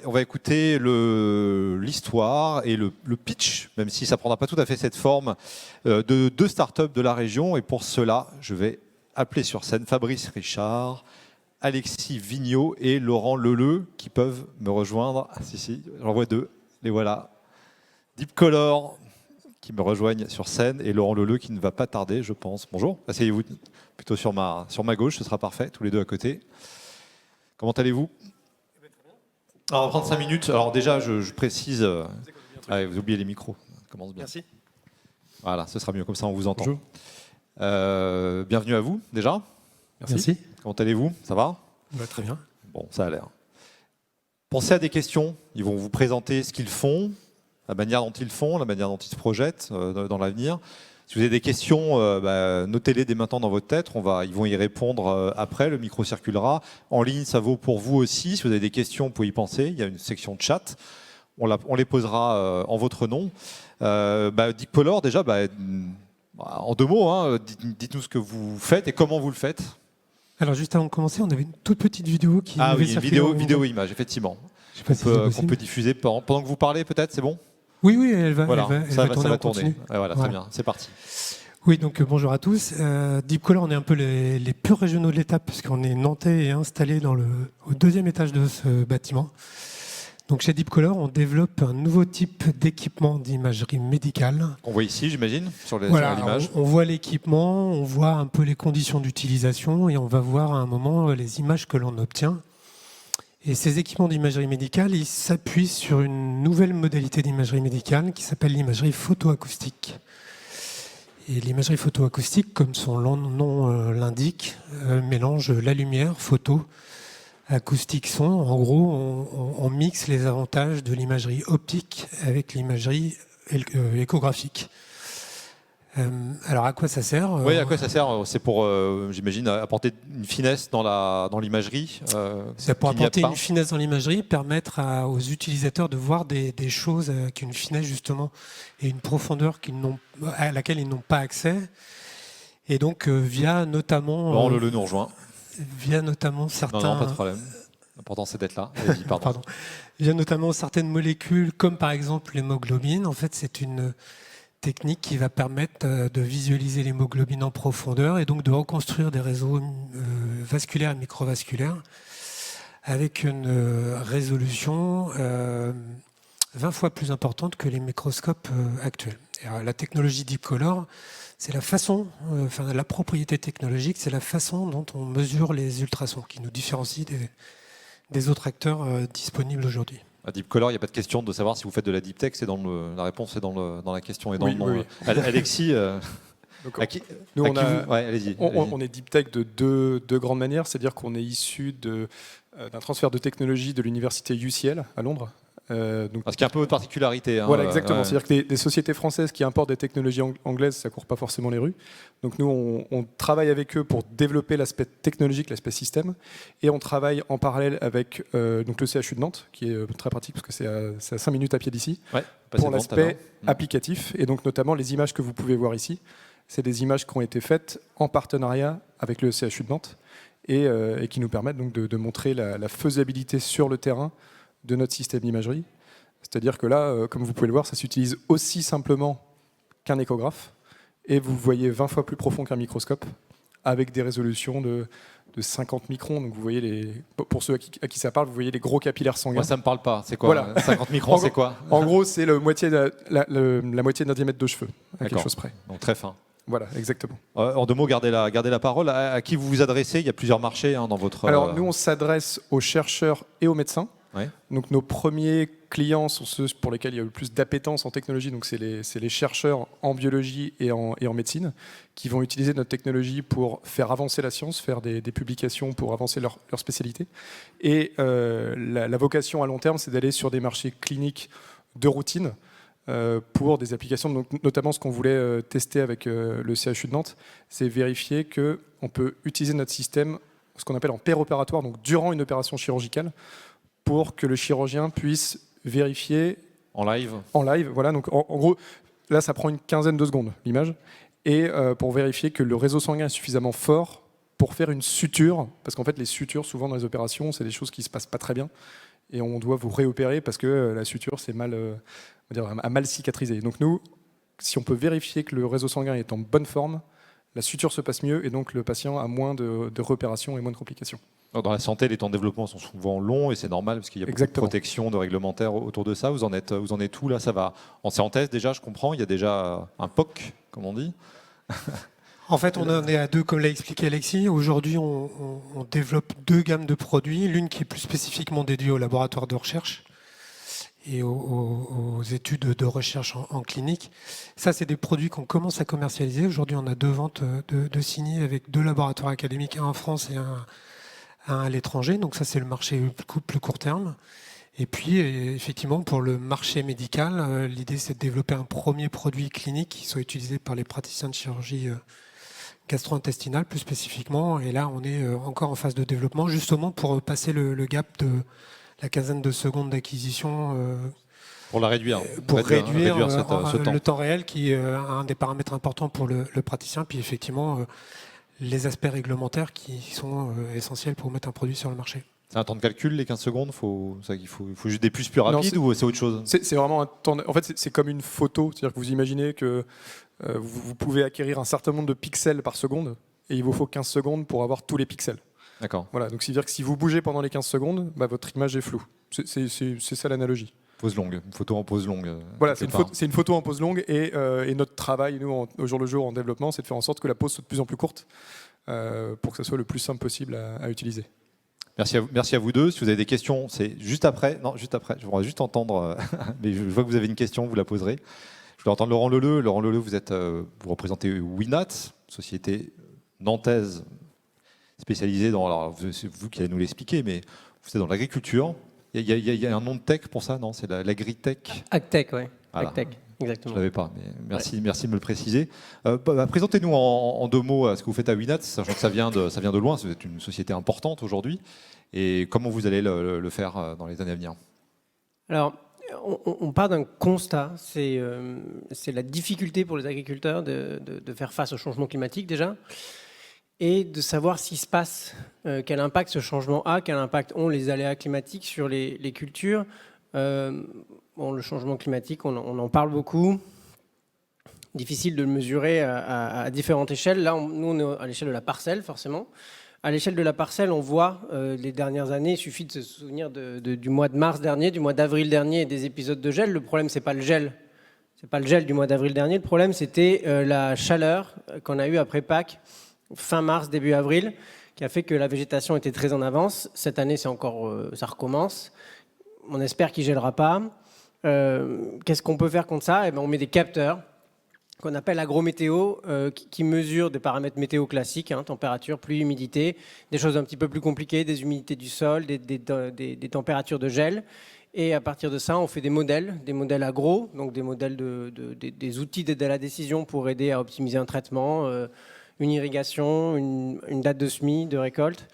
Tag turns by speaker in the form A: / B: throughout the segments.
A: On va écouter l'histoire et le pitch, même si ça ne prendra pas tout à fait cette forme, de deux startups de la région. Et pour cela, je vais appeler sur scène Fabrice Richard, Alexis Vigneault et Laurent Leleu qui peuvent me rejoindre. Ah, si, j'en vois deux. Les voilà. Deep Color qui me rejoignent sur scène et Laurent Leleu qui ne va pas tarder, je pense. Bonjour. Asseyez-vous plutôt sur ma gauche, ce sera parfait, tous les deux à côté. Comment allez-vous ? Alors, on va prendre 5 minutes. Alors déjà, je précise... vous oubliez les micros. Ça commence bien.
B: Merci.
A: Voilà, ce sera mieux, comme ça on vous entend.
B: Bonjour.
A: Bienvenue à vous, déjà.
B: Merci.
A: Comment allez-vous ? Ça va ?
B: Très bien.
A: Bon, ça a l'air. Pensez à des questions. Ils vont vous présenter ce qu'ils font, la manière dont ils le font, la manière dont ils se projettent dans l'avenir. Si vous avez des questions, notez-les dès maintenant dans votre tête. Ils vont y répondre après. Le micro circulera. En ligne, ça vaut pour vous aussi. Si vous avez des questions, vous pouvez y penser. Il y a une section de chat. On les posera en votre nom. Deep Color, déjà, en 2 mots, hein, dites-nous ce que vous faites et comment vous le faites.
C: Alors, juste avant de commencer, on avait une toute petite vidéo qui
A: une vidéo-image, effectivement.
C: Je sais pas si
A: qu'on peut diffuser pendant que vous parlez, peut-être, c'est bon ?
C: Oui, elle va,
A: voilà,
C: ça va tourner.
A: Voilà, très bien, c'est parti.
C: Oui, donc bonjour à tous. Deep Color, on est un peu les purs régionaux de l'étape, puisqu'on est nantais et installé au 2e étage de ce bâtiment. Donc chez Deep Color, on développe un nouveau type d'équipement d'imagerie médicale.
A: On voit ici, j'imagine, sur l'image.
C: On voit l'équipement, on voit un peu les conditions d'utilisation et on va voir à un moment les images que l'on obtient. Et ces équipements d'imagerie médicale, ils s'appuient sur une nouvelle modalité d'imagerie médicale qui s'appelle l'imagerie photoacoustique. Et l'imagerie photoacoustique, comme son nom l'indique, mélange la lumière, photo, acoustique, son. En gros, on mixe les avantages de l'imagerie optique avec l'imagerie échographique. Alors, à quoi ça sert ?
A: Oui, à quoi ça sert ? C'est pour, j'imagine, apporter une finesse dans l'imagerie.
C: C'est pour apporter une finesse dans l'imagerie, permettre aux utilisateurs de voir des choses avec une finesse, justement, et une profondeur à laquelle ils n'ont pas accès. Et donc, via notamment...
A: Laurent Leleu nous rejoint.
C: Via notamment certains...
A: Non, pas de problème. L'important, c'est d'être là. Vas-y, pardon.
C: Via notamment certaines molécules, comme par exemple l'hémoglobine. En fait, c'est une technique qui va permettre de visualiser l'hémoglobine en profondeur et donc de reconstruire des réseaux vasculaires et microvasculaires avec une résolution 20 fois plus importante que les microscopes actuels. Et alors, la technologie Deep Color, c'est la façon, la propriété technologique, c'est la façon dont on mesure les ultrasons qui nous différencie des autres acteurs disponibles aujourd'hui.
A: À Deep Color, il n'y a pas de question de savoir si vous faites de la deep tech, la réponse est dans la question et dans le nom. Oui. Alexis,
B: nous,
A: allez-y.
B: On est deep tech de deux grandes manières, c'est-à-dire qu'on est issu d'un transfert de technologie de l'université UCL à Londres.
A: Ce qui est un peu votre particularité.
B: Voilà, exactement. C'est-à-dire que des sociétés françaises qui importent des technologies anglaises, ça ne court pas forcément les rues. Donc nous, on travaille avec eux pour développer l'aspect technologique, l'aspect système. Et on travaille en parallèle avec le CHU de Nantes, qui est très pratique parce que c'est à 5 minutes à pied d'ici, pour l'aspect applicatif. Et donc notamment les images que vous pouvez voir ici, c'est des images qui ont été faites en partenariat avec le CHU de Nantes et qui nous permettent donc de montrer la faisabilité sur le terrain de notre système d'imagerie. C'est-à-dire que là, comme vous pouvez le voir, ça s'utilise aussi simplement qu'un échographe et vous voyez 20 fois plus profond qu'un microscope avec des résolutions de 50 microns. Donc vous voyez pour ceux à qui ça parle, vous voyez les gros capillaires sanguins.
A: Moi, ça ne me parle pas. C'est quoi voilà. 50 microns, c'est quoi ?
B: En gros, c'est la moitié d'un diamètre de cheveux, à quelque chose près.
A: Donc très fin.
B: Voilà, exactement.
A: En 2 mots, gardez la parole. À qui vous vous adressez ? Il y a plusieurs marchés dans votre...
B: Alors, nous, on s'adresse aux chercheurs et aux médecins.
A: Ouais.
B: Donc, nos premiers clients sont ceux pour lesquels il y a eu le plus d'appétence en technologie. Donc, c'est les chercheurs en biologie et en médecine qui vont utiliser notre technologie pour faire avancer la science, faire des publications pour avancer leur spécialité. Et la vocation à long terme, c'est d'aller sur des marchés cliniques de routine, pour des applications, donc notamment ce qu'on voulait tester avec le CHU de Nantes, c'est vérifier qu'on peut utiliser notre système, ce qu'on appelle en péropératoire, donc durant une opération chirurgicale, pour que le chirurgien puisse vérifier
A: en live.
B: Voilà. Donc en gros, là, ça prend une quinzaine de secondes l'image, et pour vérifier que le réseau sanguin est suffisamment fort pour faire une suture, parce qu'en fait, les sutures, souvent dans les opérations, c'est des choses qui se passent pas très bien. et on doit vous réopérer parce que la suture a mal cicatrisé. Donc nous, si on peut vérifier que le réseau sanguin est en bonne forme, la suture se passe mieux et donc le patient a moins de réopérations et moins de complications.
A: Dans la santé, les temps de développement sont souvent longs et c'est normal parce qu'il y a beaucoup de protection, de réglementaires autour de ça. Vous en êtes où là? Ça va. C'est en test déjà, je comprends. Il y a déjà un POC, comme on dit.
C: En fait, on en est à 2, comme l'a expliqué Alexis. Aujourd'hui, on développe 2 gammes de produits. L'une qui est plus spécifiquement dédiée aux laboratoires de recherche et aux études de recherche en clinique. Ça, c'est des produits qu'on commence à commercialiser. Aujourd'hui, on a 2 ventes de signés avec 2 laboratoires académiques, un en France et un à l'étranger. Donc ça, c'est le marché plus court terme. Et puis, effectivement, pour le marché médical, l'idée, c'est de développer un premier produit clinique qui soit utilisé par les praticiens de chirurgie gastro-intestinale, plus spécifiquement. Et là, on est encore en phase de développement, justement pour passer le gap de la quinzaine de secondes d'acquisition.
A: Pour la réduire.
C: Pour réduire
A: ce temps.
C: Le temps réel, qui est un des paramètres importants pour le praticien. Puis, effectivement, les aspects réglementaires qui sont essentiels pour mettre un produit sur le marché.
A: C'est un temps de calcul, les 15 secondes, il faut juste des puces plus rapides ou c'est autre chose?
B: C'est vraiment un temps. En fait, c'est comme une photo. C'est-à-dire que vous imaginez que vous pouvez acquérir un certain nombre de pixels par seconde et il vous faut 15 secondes pour avoir tous les pixels.
A: D'accord.
B: Voilà, donc c'est-à-dire que si vous bougez pendant les 15 secondes, votre image est floue. C'est ça l'analogie.
A: Pose longue, une photo en pose longue.
B: Voilà, c'est une photo en pose longue et notre travail, nous, au jour le jour en développement, c'est de faire en sorte que la pose soit de plus en plus courte pour que ça soit le plus simple possible à utiliser.
A: Merci à vous deux. Si vous avez des questions, c'est juste après. Non, juste après. Je voudrais juste entendre. Mais je vois que vous avez une question, vous la poserez. Je voudrais entendre Laurent Leleu. Laurent Leleu, vous représentez Winat, société nantaise spécialisée dans. Alors, c'est vous qui allez nous l'expliquer, mais vous êtes dans l'agriculture. Il y a un nom de tech pour ça, non? C'est l'agritech.
D: Agtech, oui.
A: Voilà.
D: Agtech, exactement.
A: Je ne l'avais pas, mais merci de me le préciser. Présentez-nous en 2 mots ce que vous faites à Winat, sachant que ça vient de loin, vous êtes une société importante aujourd'hui, et comment vous allez le faire dans les années à venir?
D: Alors, on part d'un constat, c'est la difficulté pour les agriculteurs de faire face au changement climatique déjà, et de savoir ce qui se passe, quel impact ce changement a, quel impact ont les aléas climatiques sur les cultures. Le changement climatique, on en parle beaucoup. Difficile de le mesurer à différentes échelles. Là, nous, on est à l'échelle de la parcelle, forcément. À l'échelle de la parcelle, on voit les dernières années, il suffit de se souvenir du mois de mars dernier, du mois d'avril dernier et des épisodes de gel. Le problème, c'est pas le gel. C'est pas le gel du mois d'avril dernier. Le problème, c'était la chaleur qu'on a eue après Pâques, fin mars, début avril, qui a fait que la végétation était très en avance. Cette année, ça recommence. On espère qu'il ne gèlera pas. Qu'est-ce qu'on peut faire contre ça? On met des capteurs qu'on appelle agrométéo, qui mesurent des paramètres météo classiques, température, pluie, humidité, des choses un petit peu plus compliquées, des humidités du sol, des températures de gel. Et à partir de ça, on fait des modèles agro, donc des modèles des outils d'aide à la décision pour aider à optimiser un traitement, une irrigation, une date de semis, de récolte,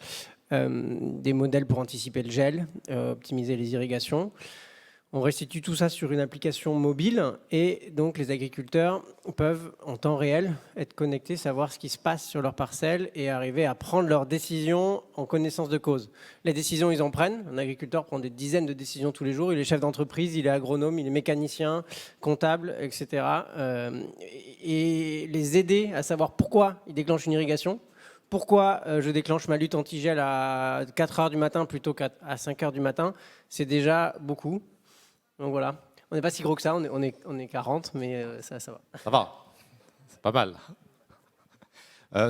D: des modèles pour anticiper le gel, optimiser les irrigations. On restitue tout ça sur une application mobile et donc les agriculteurs peuvent en temps réel être connectés, savoir ce qui se passe sur leur parcelle et arriver à prendre leurs décisions en connaissance de cause. Les décisions, ils en prennent. Un agriculteur prend des dizaines de décisions tous les jours. Il est chef d'entreprise, il est agronome, il est mécanicien, comptable, etc. Et les aider à savoir pourquoi il déclenche une irrigation. Pourquoi je déclenche ma lutte anti-gel à 4 heures du matin plutôt qu'à 5 heures du matin, c'est déjà beaucoup. Donc voilà, on n'est pas si gros que ça, on est 40, mais ça va.
A: Ça va, c'est pas mal.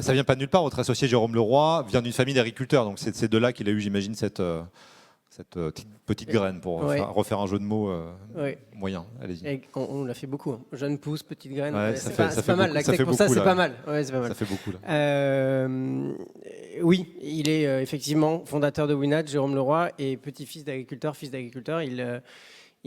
A: Ça vient pas de nulle part, votre associé Jérôme Leroy vient d'une famille d'agriculteurs, donc c'est de là qu'il a eu, j'imagine, cette petite graine pour refaire un jeu de mots moyen. Allez-y.
D: On l'a fait beaucoup, jeune pousse, petite graine,
A: c'est
D: pas mal, pour ça c'est pas mal.
A: Ça fait beaucoup là.
D: Oui, il est effectivement fondateur de Winat, Jérôme Leroy, et petit-fils d'agriculteur, fils d'agriculteur.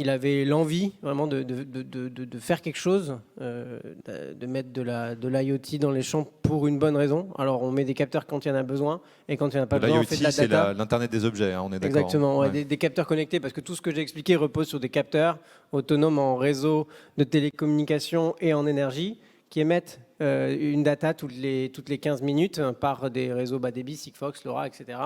D: Il avait l'envie vraiment de faire quelque chose, de mettre de l'IoT dans les champs pour une bonne raison. Alors on met des capteurs quand il y en a besoin et quand il n'y en a pas besoin, on fait de la data.
A: C'est l'Internet des objets, on est d'accord.
D: Exactement, des capteurs connectés parce que tout ce que j'ai expliqué repose sur des capteurs autonomes en réseau de télécommunications et en énergie qui émettent une data toutes les 15 minutes par des réseaux bas débit, Sigfox, LoRa, etc.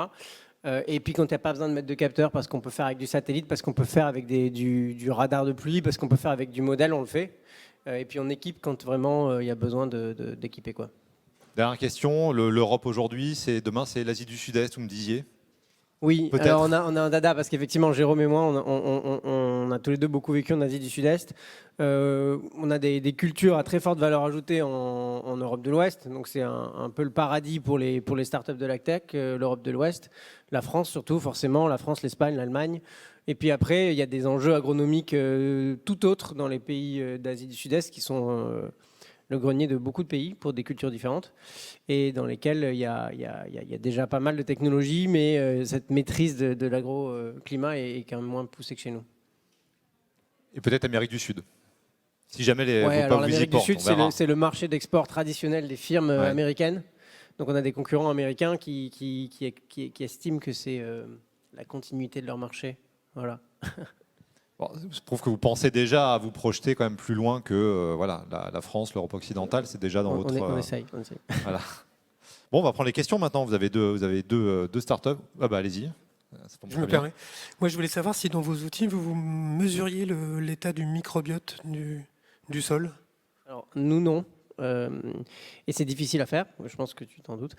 D: Et puis quand il n'y a pas besoin de mettre de capteur, parce qu'on peut faire avec du satellite, parce qu'on peut faire avec du radar de pluie, parce qu'on peut faire avec du modèle, on le fait. Et puis on équipe quand vraiment il y a besoin d'équiper, quoi.
A: Dernière question, l'Europe aujourd'hui, demain c'est l'Asie du Sud-Est, vous me disiez?
D: Oui,
A: Peut-être.
D: alors on a un dada parce qu'effectivement Jérôme et moi on a tous les deux beaucoup vécu en Asie du Sud-Est. On a des cultures à très forte valeur ajoutée en Europe de l'Ouest, donc c'est un peu le paradis pour les startups de la tech, l'Europe de l'Ouest, la France surtout forcément, la France, l'Espagne, l'Allemagne. Et puis après il y a des enjeux agronomiques tout autres dans les pays d'Asie du Sud-Est qui sont le grenier de beaucoup de pays pour des cultures différentes et dans lesquels il y a déjà pas mal de technologies, mais cette maîtrise de l'agroclimat est quand même moins poussée que chez nous.
A: Et peut-être Amérique du Sud. Si jamais
D: l'Amérique du Sud, c'est le marché d'export traditionnel des firmes américaines. Donc on a des concurrents américains qui estiment que c'est la continuité de leur marché. Voilà.
A: Bon, je trouve que vous pensez déjà à vous projeter quand même plus loin que voilà, la France, l'Europe occidentale, c'est déjà dans votre...
D: On essaye.
A: Voilà. Bon, on va prendre les questions maintenant. Vous avez deux startups. Ah bah allez-y.
C: Je me permets. Moi, je voulais savoir si dans vos outils, vous mesuriez l'état du microbiote du sol.
D: Alors, nous, non. Et c'est difficile à faire, je pense que tu t'en doutes.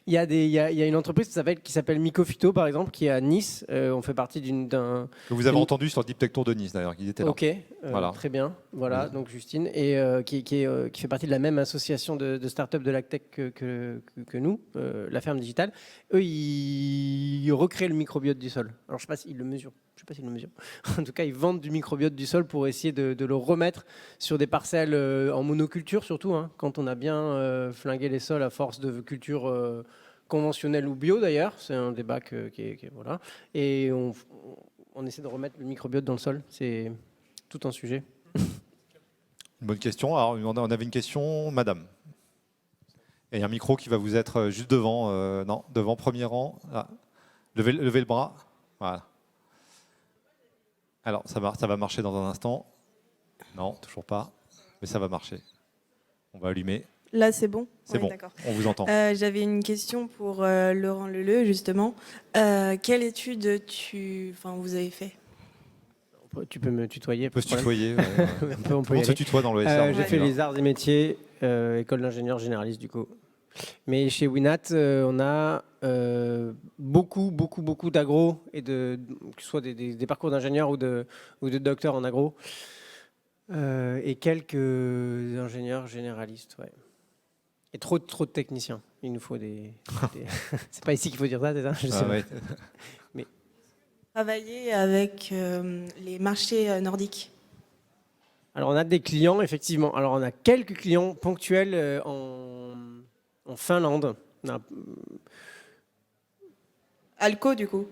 D: il y a une entreprise qui s'appelle Mycophyto, par exemple, qui est à Nice. On fait partie d'un...
A: Que vous avez entendu sur le Deep Tech Tour de Nice, d'ailleurs, qui était là.
D: Ok, voilà. Très bien. Voilà, donc Justine, et qui fait partie de la même association de startups de la tech que nous, la ferme digitale. Eux, ils recréent le microbiote du sol. Alors, je ne sais pas s'ils le mesurent. En tout cas, ils vendent du microbiote du sol pour essayer de le remettre sur des parcelles en monoculture, surtout, hein, quand on a bien flingué les sols à force de culture conventionnelle ou bio, d'ailleurs. C'est un débat voilà. Et on essaie de remettre le microbiote dans le sol. C'est tout un sujet.
A: Une bonne question. Alors, on avait une question, madame. Et un micro qui va vous être juste devant. Non, devant, premier rang. Ah. Levez le bras. Voilà. Alors, ça va marcher dans un instant. Non, toujours pas. Mais ça va marcher. On va allumer.
E: Là, c'est bon.
A: C'est bon, on vous entend.
E: J'avais une question pour Laurent Leleu, justement. Quelle étude vous avez fait?
D: Tu peux me tutoyer.
A: On peut se tutoyer.
D: On peut
A: se tutoie dans l'OSR.
D: J'ai fait les arts et métiers, école d'ingénieur généraliste, du coup. Mais chez Winat, on a beaucoup d'agro, et que ce soit des parcours d'ingénieurs ou de docteurs en agro, et quelques ingénieurs généralistes. Ouais. Et trop de techniciens. Il nous faut des... C'est pas ici qu'il faut dire ça, c'est ça? Je sais pas.
A: Ouais.
E: Mais... Travailler avec les marchés nordiques.
D: Alors on a des clients, effectivement. Alors on a quelques clients ponctuels en Finlande.
E: Alco, du coup?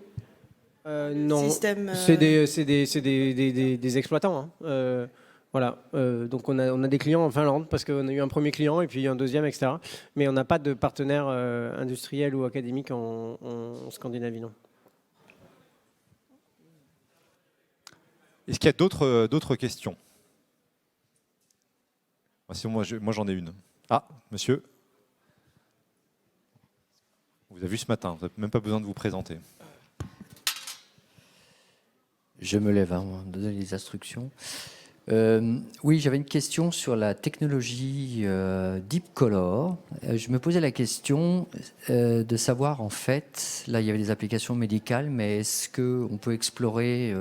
D: Non,
E: Système,
D: c'est des exploitants. Hein. Voilà. Donc on a des clients en Finlande parce qu'on a eu un premier client et puis un deuxième, etc. Mais on n'a pas de partenaire industriel ou académique en Scandinavie, non.
A: Est-ce qu'il y a d'autres questions? Sinon, moi j'en ai une. Ah, monsieur. Vous avez vu ce matin, vous n'avez même pas besoin de vous présenter.
F: Je me lève, on me donne les instructions. Oui, j'avais une question sur la technologie Deep Color. Je me posais la question de savoir, en fait, là il y avait des applications médicales, mais est-ce qu'on peut explorer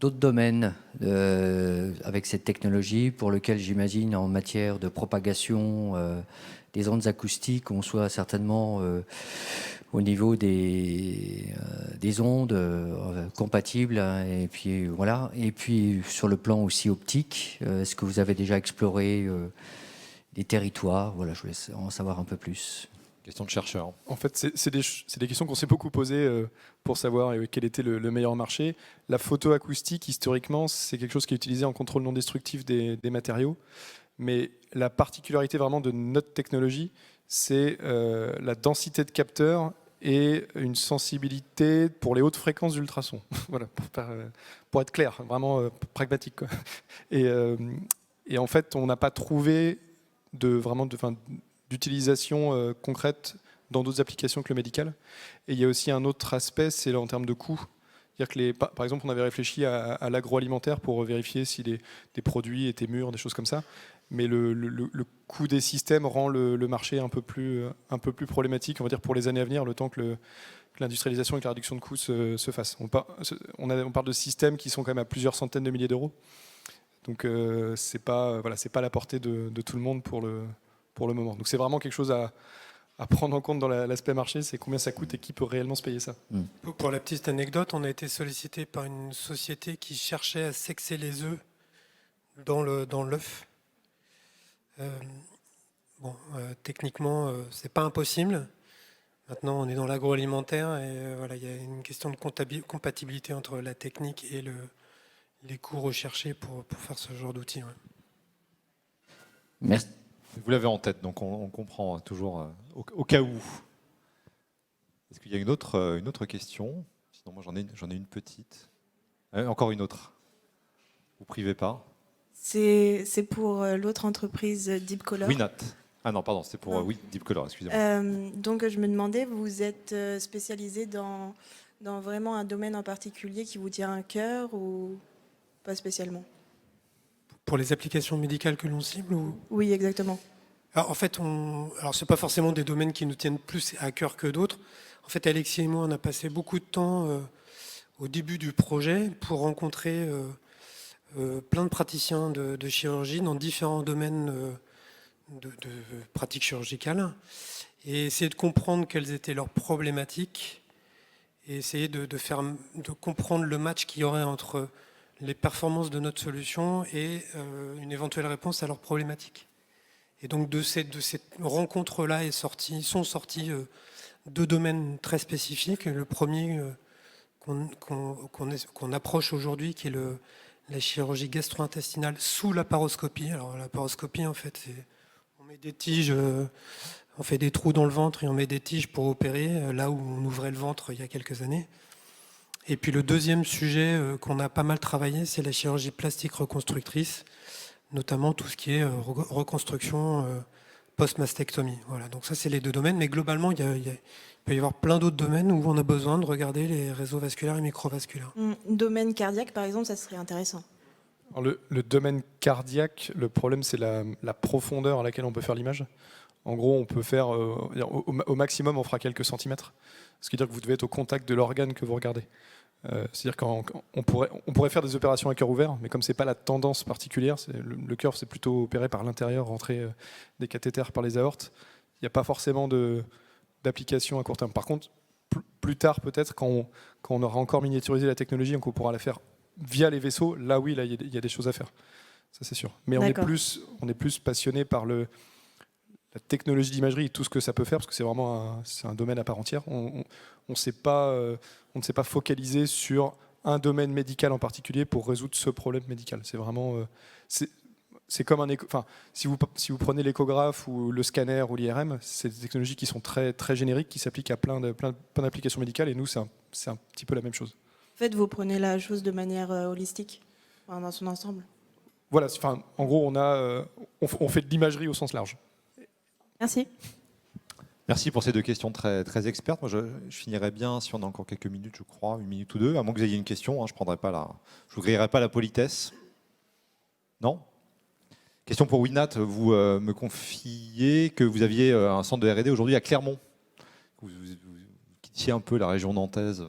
F: d'autres domaines avec cette technologie pour lequel j'imagine en matière de propagation des ondes acoustiques, on soit certainement au niveau des ondes compatibles, hein, et puis voilà. Et puis sur le plan aussi optique, est-ce que vous avez déjà exploré des territoires? Voilà, je voulais en savoir un peu plus.
A: Question de chercheur.
B: En fait, c'est des questions qu'on s'est beaucoup posées pour savoir quel était le meilleur marché. La photo acoustique, historiquement, c'est quelque chose qui est utilisé en contrôle non destructif des matériaux. Mais la particularité vraiment de notre technologie, c'est la densité de capteurs et une sensibilité pour les hautes fréquences d'ultrasons. Voilà, pour être clair, vraiment pragmatique, quoi. Et en fait, on n'a pas trouvé d'utilisation concrète dans d'autres applications que le médical. Et il y a aussi un autre aspect, c'est là en termes de coût. C'est-à-dire que par exemple, on avait réfléchi à l'agroalimentaire pour vérifier si des produits étaient mûrs, des choses comme ça. Mais le coût des systèmes rend le marché un peu plus problématique, on va dire, pour les années à venir, le temps que l'industrialisation et que la réduction de coûts se fassent. On parle de systèmes qui sont quand même à plusieurs centaines de milliers d'euros. Donc c'est pas à la portée de tout le monde pour le moment. Donc c'est vraiment quelque chose à prendre en compte dans l'aspect marché, c'est combien ça coûte et qui peut réellement se payer ça.
C: Pour la petite anecdote, on a été sollicité par une société qui cherchait à sexer les œufs dans l'œuf. Techniquement, c'est pas impossible. Maintenant, on est dans l'agroalimentaire et voilà, il y a une question de compatibilité entre la technique et les coûts recherchés pour faire ce genre d'outil. Ouais.
F: Merci.
A: Vous l'avez en tête, donc on comprend toujours au cas où. Est-ce qu'il y a une autre question? Sinon, moi j'en ai une petite. Encore une autre. Vous privez pas?
E: C'est pour l'autre entreprise Deep Color.
A: Oui, Nat. Ah non, pardon, c'est pour Deep Color, excusez-moi.
E: Donc je me demandais, vous êtes spécialisé dans vraiment un domaine en particulier qui vous tient à cœur ou pas spécialement?
C: Pour les applications médicales que l'on cible ou...
E: Oui, exactement.
C: Alors, en fait, c'est pas forcément des domaines qui nous tiennent plus à cœur que d'autres. En fait, Alexis et moi, on a passé beaucoup de temps au début du projet pour rencontrer plein de praticiens de chirurgie dans différents domaines de pratiques chirurgicales et essayer de comprendre quelles étaient leurs problématiques et essayer de comprendre le match qu'il y aurait entre les performances de notre solution et une éventuelle réponse à leurs problématiques. Et donc de cette rencontre-là sont sortis deux domaines très spécifiques. Le premier qu'on approche aujourd'hui, qui est la chirurgie gastro-intestinale sous la laparoscopie. Alors la laparoscopie, en fait, on met des tiges, on fait des trous dans le ventre et on met des tiges pour opérer, là où on ouvrait le ventre il y a quelques années. Et puis le deuxième sujet qu'on a pas mal travaillé, c'est la chirurgie plastique reconstructrice, notamment tout ce qui est reconstruction post-mastectomie. Voilà, donc ça c'est les deux domaines, mais globalement il peut y avoir plein d'autres domaines où on a besoin de regarder les réseaux vasculaires et microvasculaires.
E: Domaine cardiaque par exemple, ça serait intéressant.
B: Alors, le domaine cardiaque, le problème c'est la profondeur à laquelle on peut faire l'image. En gros, on peut faire, au maximum, on fera quelques centimètres. Ce qui veut dire que vous devez être au contact de l'organe que vous regardez. C'est-à-dire qu'on pourrait faire des opérations à cœur ouvert, mais comme ce n'est pas la tendance particulière, le cœur c'est plutôt opéré par l'intérieur, rentrer des cathéters par les aortes. Il n'y a pas forcément d'application à court terme. Par contre, plus tard peut-être, quand on aura encore miniaturisé la technologie, donc on pourra la faire via les vaisseaux, là oui, là il y a des choses à faire. Ça c'est sûr. Mais on est plus passionné par la technologie d'imagerie et tout ce que ça peut faire, parce que c'est vraiment un domaine à part entière. On ne s'est pas focalisé sur un domaine médical en particulier pour résoudre ce problème médical. C'est vraiment, c'est comme si vous prenez l'échographe ou le scanner ou l'IRM, c'est des technologies qui sont très très génériques, qui s'appliquent à plein d'applications médicales. Et nous, c'est un petit peu la même chose.
E: En fait, vous prenez la chose de manière holistique, dans son ensemble.
B: Voilà. En gros, on fait de l'imagerie au sens large.
E: Merci.
A: Merci pour ces deux questions très, très expertes. Moi, je finirais bien, si on a encore quelques minutes, je crois, une minute ou deux, à moins que vous ayez une question, je vous grillerai pas la politesse. Non? Question pour Winat. Vous me confiez que vous aviez un centre de R&D aujourd'hui à Clermont. Vous quittiez un peu la région nantaise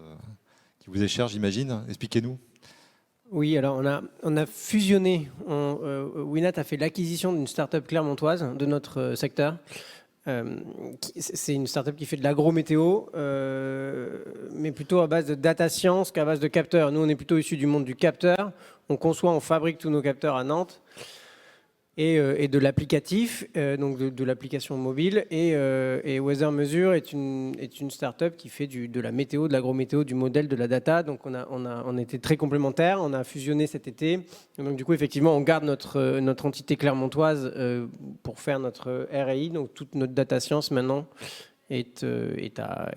A: qui vous est chère, j'imagine. Expliquez-nous.
D: Oui, alors on a fusionné. Winat a fait l'acquisition d'une start-up clermontoise de notre secteur. C'est une start-up qui fait de l'agro-météo, mais plutôt à base de data science qu'à base de capteurs. Nous, on est plutôt issus du monde du capteur. On conçoit, on fabrique tous nos capteurs à Nantes. Et de l'applicatif, donc de l'application mobile. Et Weather Measure est une start-up qui fait de la météo, de l'agrométéo, du modèle, de la data. Donc on était très complémentaires. On a fusionné cet été. Et donc du coup, effectivement, on garde notre entité clermontoise pour faire notre R&I. Donc toute notre data science maintenant est à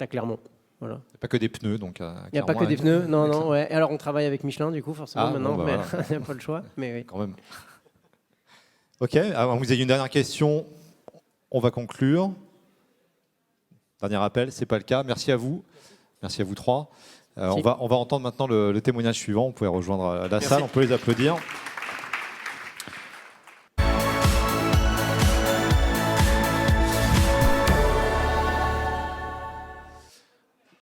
D: Clermont. Voilà.
A: Il n'y a pas que des pneus, donc. Il
D: n'y a pas que des pneus, non. Ouais. Alors on travaille avec Michelin, du coup, forcément, maintenant,
A: bon,
D: mais
A: voilà.
D: il n'y a pas le choix. Mais oui.
A: Quand même. Ok, avant que vous ayez une dernière question, on va conclure. Dernier appel, c'est pas le cas. Merci à vous. Merci à vous trois.
D: Merci.
A: On va entendre maintenant le témoignage suivant. Vous pouvez rejoindre la salle, on peut les applaudir.